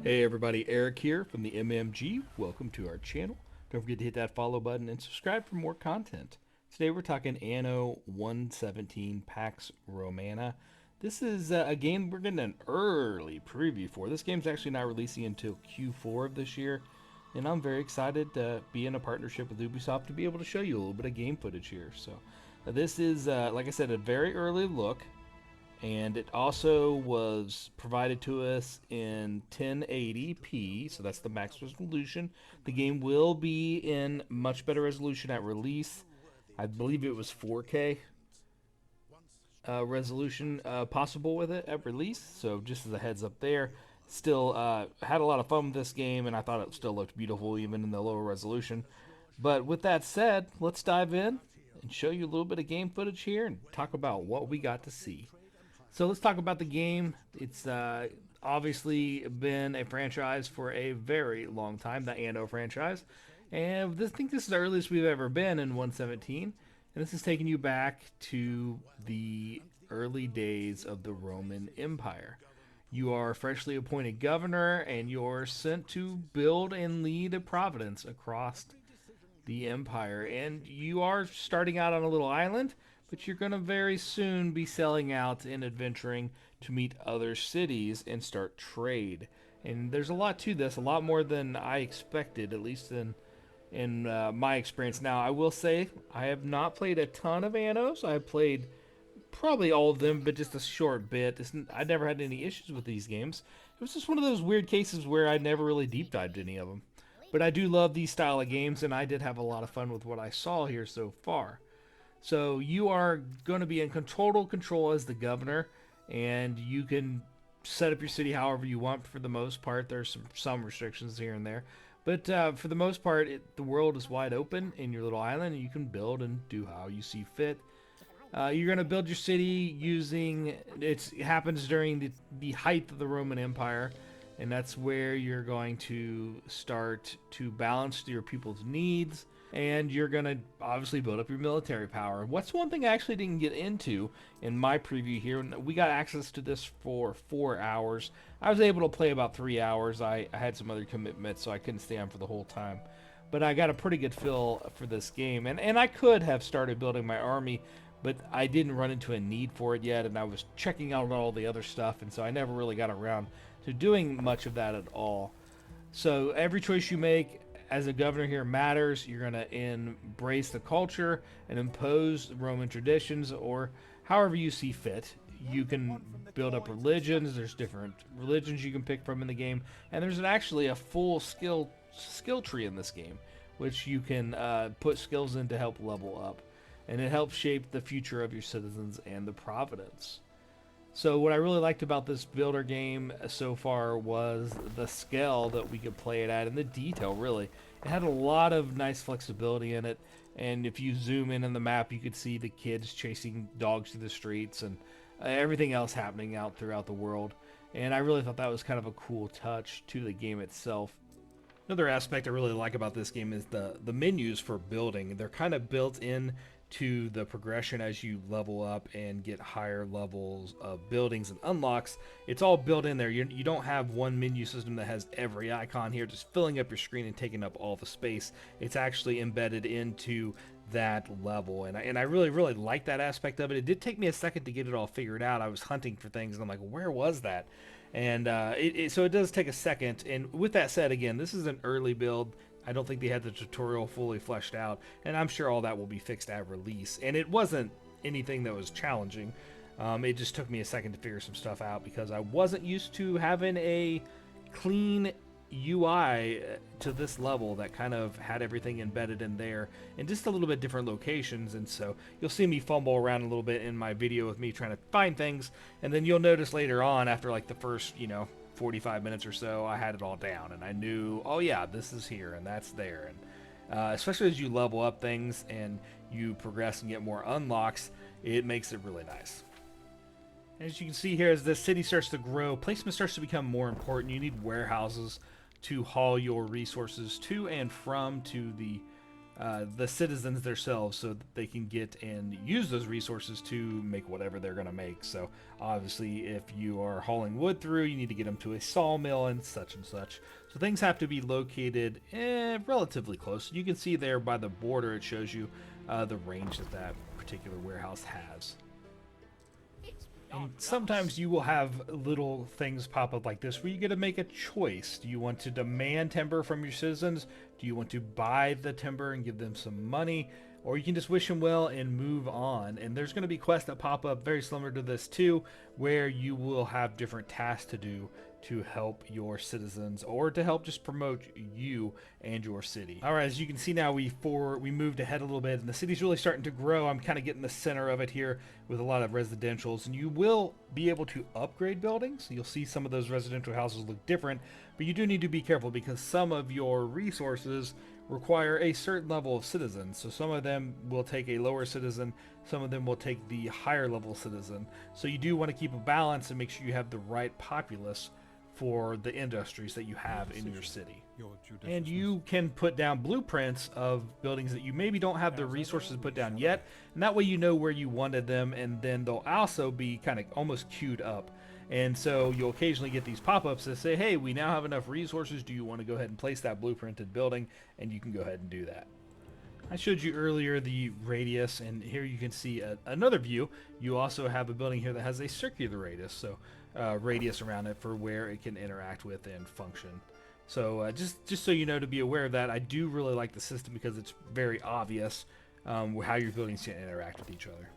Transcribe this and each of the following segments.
Hey everybody, Eric here from the MMG. Welcome to our channel. Don't forget to hit that follow button and subscribe for more content. Today we're talking Anno 117 Pax Romana. This is a game we're getting an early preview for. This game's actually not releasing until Q4 of this year, and I'm very excited to be in a partnership with Ubisoft to be able to show you a little bit of game footage here. So this is, like I said, a very early look. And it also was provided to us in 1080p, so that's the max resolution. The game will be in much better resolution at release. I believe it was 4K resolution possible with it at release, so just as a heads up there. Still had a lot of fun with this game, and I thought it still looked beautiful even in the lower resolution. But with that said, let's dive in and show you a little bit of game footage here and talk about what we got to see. So let's talk about the game. It's obviously been a franchise for a very long time, the Anno franchise. And I think this is the earliest we've ever been in 117. And this is taking you back to the early days of the Roman Empire. You are a freshly appointed governor, and you're sent to build and lead a province across the empire. And you are starting out on a little island, but you're going to very soon be selling out and adventuring to meet other cities and start trade. And there's a lot to this, a lot more than I expected, at least in my experience. Now, I will say I have not played a ton of Annos. I've played probably all of them, but just a short bit. I never had any issues with these games. It was just one of those weird cases where I never really deep dived any of them. But I do love these style of games, and I did have a lot of fun with what I saw here so far. So you are going to be in total control as the governor, and you can set up your city however you want for the most part. There's some restrictions here and there. But for the most part, the world is wide open in your little island, and you can build and do how you see fit. You're going to build your city using, it happens during the height of the Roman Empire, and that's where you're going to start to balance your people's needs. And you're going to obviously build up your military power. What's one thing I actually didn't get into in my preview here? We got access to this for 4 hours. I was able to play about 3 hours. I had some other commitments, so I couldn't stay on for the whole time. But I got a pretty good feel for this game. And I could have started building my army, but I didn't run into a need for it yet. And I was checking out all the other stuff, and so I never really got around to doing much of that at all. So every choice you make as a governor here matters. You're going to embrace the culture and impose Roman traditions, or however you see fit. You can build up religions. There's different religions you can pick from in the game, and there's actually a full skill tree in this game, which you can put skills in to help level up, and it helps shape the future of your citizens and the providence. So what I really liked about this builder game so far was the scale that we could play it at, and the detail, really. It had a lot of nice flexibility in it, and if you zoom in on the map, you could see the kids chasing dogs through the streets and everything else happening out throughout the world. And I really thought that was kind of a cool touch to the game itself. Another aspect I really like about this game is the menus for building. They're kind of built in to the progression as you level up and get higher levels of buildings and unlocks. It's all built in there. You don't have one menu system that has every icon here just filling up your screen and taking up all the space. It's actually embedded into that level, and I really like that aspect of it. It did take me a second to get it all figured out. I was hunting for things, and I'm like, where was that? And so it does take a second. And with that said, again, this is an early build. I don't think they had the tutorial fully fleshed out, and I'm sure all that will be fixed at release. And it wasn't anything that was challenging. It just took me a second to figure some stuff out because I wasn't used to having a clean UI to this level that kind of had everything embedded in there in just a little bit different locations. And so you'll see me fumble around a little bit in my video with me trying to find things, and then you'll notice later on, after like the first 45 minutes or so, I had it all down, and I knew, oh yeah, this is here and that's there. And especially as you level up things and you progress and get more unlocks, it makes it really nice. As you can see here, as the city starts to grow, placement starts to become more important. You need warehouses to haul your resources to and from to the the citizens themselves so that they can get and use those resources to make whatever they're going to make. So obviously if you are hauling wood through, you need to get them to a sawmill and such. So things have to be located relatively close. You can see there by the border it shows you the range that that particular warehouse has. And sometimes you will have little things pop up like this where you get to make a choice. Do you want to demand timber from your citizens? Do you want to buy the timber and give them some money? Or you can just wish them well and move on. And there's going to be quests that pop up very similar to this too, where you will have different tasks to do to help your citizens or to help just promote you and your city. All right, as you can see now, we moved ahead a little bit and the city's really starting to grow. I'm kind of getting the center of it here with a lot of residentials, and you will be able to upgrade buildings. You'll see some of those residential houses look different, but you do need to be careful because some of your resources require a certain level of citizens. So some of them will take a lower citizen, some of them will take the higher level citizen. So you do want to keep a balance and make sure you have the right populace for the industries that you have in your city. And you can put down blueprints of buildings that you maybe don't have the resources to put down yet, and that way you know where you wanted them, and then they'll also be kind of almost queued up. And so you'll occasionally get these pop-ups that say, hey, we now have enough resources, do you want to go ahead and place that blueprinted building? And you can go ahead and do that. I showed you earlier the radius, and here you can see another view. You also have a building here that has a circular radius, so radius around it for where it can interact with and function. So just so you know, to be aware of that, I do really like the system because it's very obvious how your buildings can interact with each other.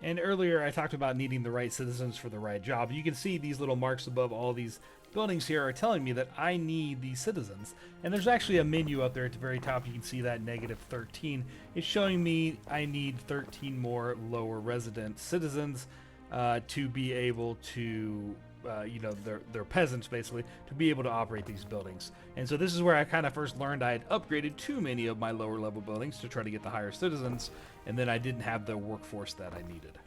And earlier I talked about needing the right citizens for the right job. You can see these little marks above all these buildings here are telling me that I need these citizens. And there's actually a menu up there at the very top. You can see that -13. It's showing me I need 13 more lower resident citizens to be able to, they're peasants basically, to be able to operate these buildings. And so this is where I kind of first learned I had upgraded too many of my lower level buildings to try to get the higher citizens, and then I didn't have the workforce that I needed.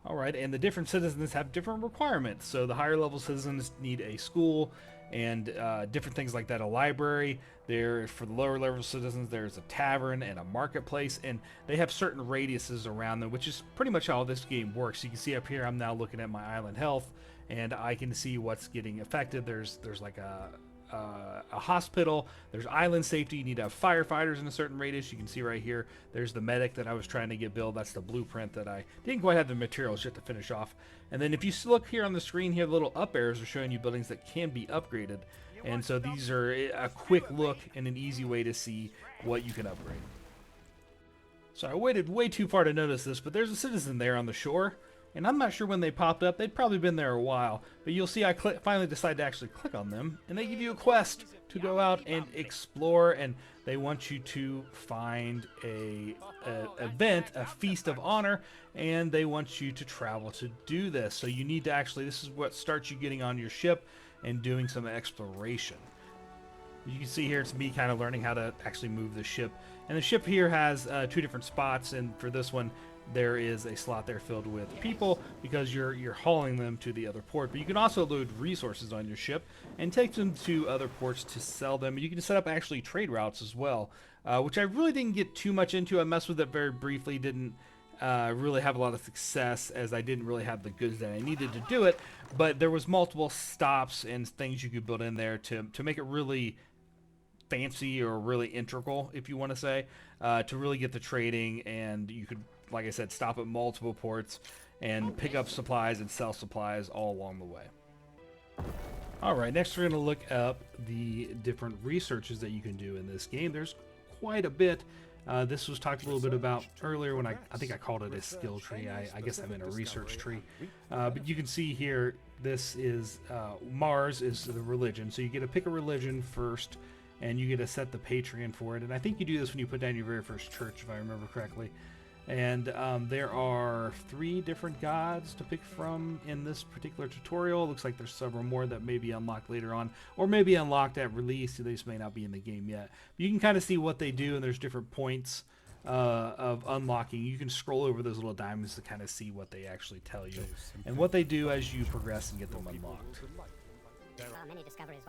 Alright, and the different citizens have different requirements. So the higher level citizens need a school and different things like that, a library. There, for the lower level citizens, there's a tavern and a marketplace, and they have certain radiuses around them, which is pretty much how this game works. You can see up here, I'm now looking at my island health, and I can see what's getting affected. There's like a hospital, there's island safety, you need to have firefighters in a certain radius. You can see right here, there's the medic that I was trying to get built. That's the blueprint that I didn't quite have the materials yet to finish off. And then if you look here on the screen here, the little up arrows are showing you buildings that can be upgraded. And so these are a quick look and an easy way to see what you can upgrade. So I waited way too far to notice this, but there's a citizen there on the shore. And I'm not sure when they popped up. They'd probably been there a while. But you'll see I finally decided to actually click on them. And they give you a quest to go out and explore. And they want you to find a event, a feast of honor. And they want you to travel to do this. So you need to actually, this is what starts you getting on your ship and doing some exploration. You can see here it's me kind of learning how to actually move the ship. And the ship here has two different spots. And for this one, there is a slot there filled with people because you're hauling them to the other port. But you can also load resources on your ship and take them to other ports to sell them. You can set up actually trade routes as well, which I really didn't get too much into. I messed with it very briefly, didn't really have a lot of success as I didn't really have the goods that I needed to do it. But there was multiple stops and things you could build in there to make it really fancy or really integral, if you want to say, to really get the trading. And you could, like I said, stop at multiple ports and pick up supplies and sell supplies all along the way. Alright, next we're going to look up the different researches that you can do in this game. There's quite a bit. This was talked a little bit about earlier when I think I called it a skill tree. I guess I meant a research tree. But you can see here, this is Mars is the religion. So you get to pick a religion first, and you get to set the patron for it. And I think you do this when you put down your very first church, if I remember correctly. And there are 3 different gods to pick from in this particular tutorial. Looks like there's several more that may be unlocked later on, or maybe unlocked at release. They just may not be in the game yet. But you can kind of see what they do, and there's different points of unlocking. You can scroll over those little diamonds to kind of see what they actually tell you and what they do as you progress and get them unlocked.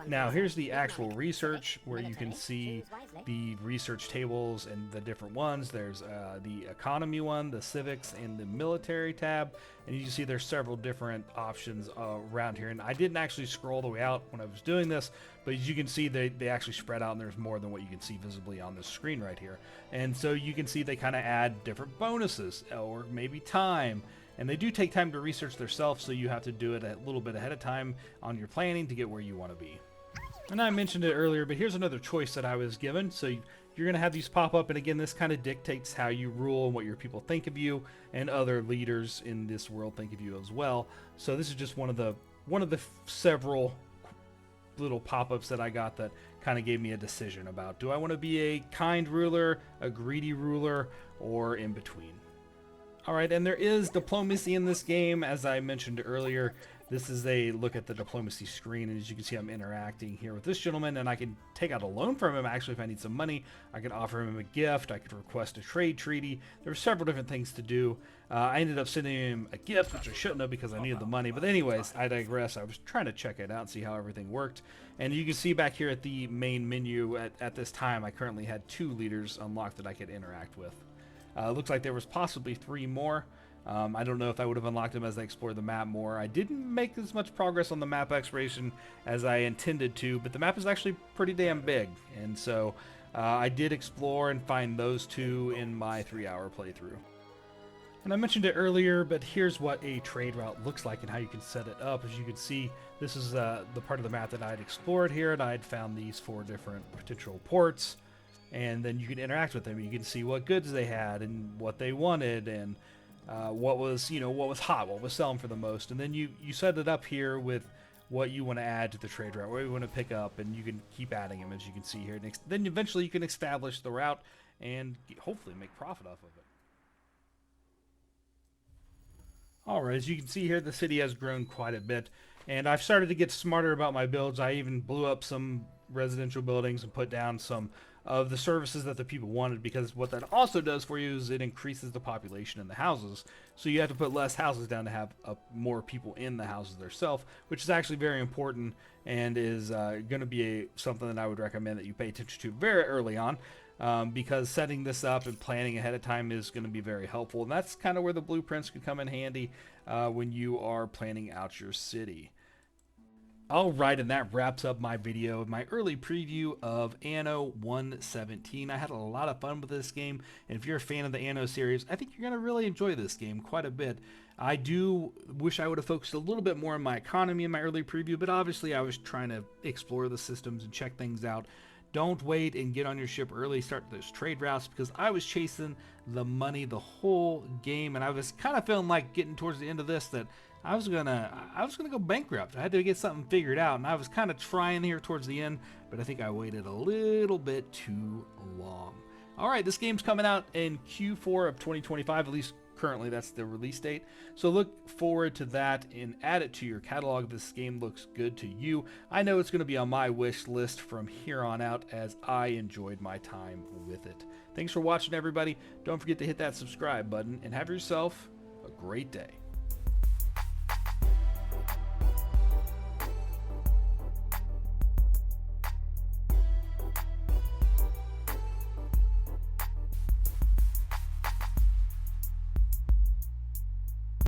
Now here's the actual research where you can see the research tables and the different ones. There's the economy one, the civics, and the military tab, and you can see there's several different options around here. And I didn't actually scroll the way out when I was doing this, but as you can see they actually spread out and there's more than what you can see visibly on this screen right here. And so you can see they kind of add different bonuses or maybe time. And they do take time to research themselves, so you have to do it a little bit ahead of time on your planning to get where you want to be. And I mentioned it earlier, but here's another choice that I was given. So you're going to have these pop up, and again, this kind of dictates how you rule and what your people think of you, and other leaders in this world think of you as well. So this is just one of the several little pop-ups that I got that kind of gave me a decision about, do I want to be a kind ruler, a greedy ruler, or in between? Alright, and there is diplomacy in this game, as I mentioned earlier. This is a look at the diplomacy screen, and as you can see, I'm interacting here with this gentleman, and I can take out a loan from him, actually, if I need some money. I can offer him a gift, I could request a trade treaty. There were several different things to do. I ended up sending him a gift, which I shouldn't have because I needed the money, but anyways, I digress. I was trying to check it out and see how everything worked. And you can see back here at the main menu, at this time, I currently had 2 leaders unlocked that I could interact with. Looks like there was possibly 3 more. I don't know if I would have unlocked them as I explored the map more. I didn't make as much progress on the map exploration as I intended to, but the map is actually pretty damn big. And so I did explore and find those 2 in my 3-hour playthrough. And I mentioned it earlier, but here's what a trade route looks like and how you can set it up. As you can see, this is the part of the map that I had explored here, and I had found these 4 different potential ports. And then you can interact with them. You can see what goods they had and what they wanted, and what was hot, what was selling for the most. And then you set it up here with what you want to add to the trade route, what you want to pick up, and you can keep adding them, as you can see here. Then eventually you can establish the route and hopefully make profit off of it. Alright, as you can see here, the city has grown quite a bit, and I've started to get smarter about my builds. I even blew up some residential buildings and put down some of the services that the people wanted, because what that also does for you is it increases the population in the houses. So you have to put less houses down to have more people in the houses themselves, which is actually very important and is going to be something that I would recommend that you pay attention to very early on, because setting this up and planning ahead of time is going to be very helpful. And that's kind of where the blueprints can come in handy when you are planning out your city. Alright, and that wraps up my video, my early preview of Anno 1.17. I had a lot of fun with this game, and if you're a fan of the Anno series, I think you're going to really enjoy this game quite a bit. I do wish I would have focused a little bit more on my economy in my early preview, but obviously I was trying to explore the systems and check things out. Don't wait and get on your ship early, start those trade routes, because I was chasing the money the whole game, and I was kind of feeling like getting towards the end of this that I was gonna go bankrupt. I had to get something figured out, and I was kind of trying here towards the end, but I think I waited a little bit too long. Alright, this game's coming out in Q4 of 2025, at least currently that's the release date. So look forward to that and add it to your catalog if this game looks good to you. I know it's going to be on my wish list from here on out, as I enjoyed my time with it. Thanks for watching, everybody. Don't forget to hit that subscribe button, and have yourself a great day.